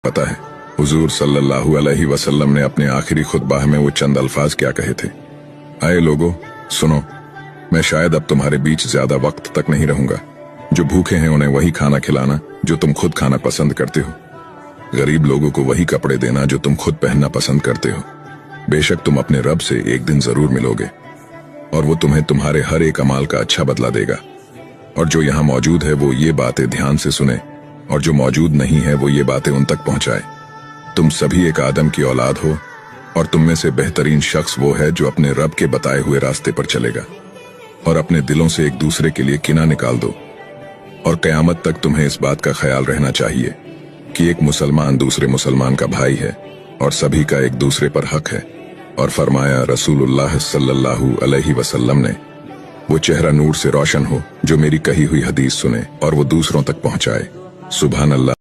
पता है हुजूर सल्लल्लाहु अलैहि वसल्लम ने अपने आखिरी खुतबा में वो चंद अल्फाज क्या कहे थे। आए लोगो सुनो, मैं शायद अब तुम्हारे बीच ज्यादा वक्त तक नहीं रहूंगा। जो भूखे हैं उन्हें वही खाना खिलाना जो तुम खुद खाना पसंद करते हो। गरीब लोगों को वही कपड़े देना जो तुम खुद पहनना पसंद करते हो। बेशक तुम अपने रब से एक दिन जरूर मिलोगे और वो तुम्हें तुम्हारे हर एक अमाल का अच्छा बदला देगा। और जो यहाँ मौजूद है वो ये बातें ध्यान से सुने और जो मौजूद नहीं है वो ये बातें उन तक पहुंचाए। तुम सभी एक आदम की औलाद हो और तुम में से बेहतरीन शख्स वो है जो अपने रब के बताए हुए रास्ते पर चलेगा। और अपने दिलों से एक दूसरे के लिए किना निकाल दो और कयामत तक तुम्हें इस बात का ख्याल रहना चाहिए कि एक मुसलमान दूसरे मुसलमान का भाई है और सभी का एक दूसरे पर हक है। और फरमाया रसूलुल्लाह सल्लल्लाहु अलैहि वसल्लम ने, वो चेहरा नूर से रोशन हो जो मेरी कही हुई हदीस सुने और वो दूसरों तक पहुंचाए। सुभान अल्लाह।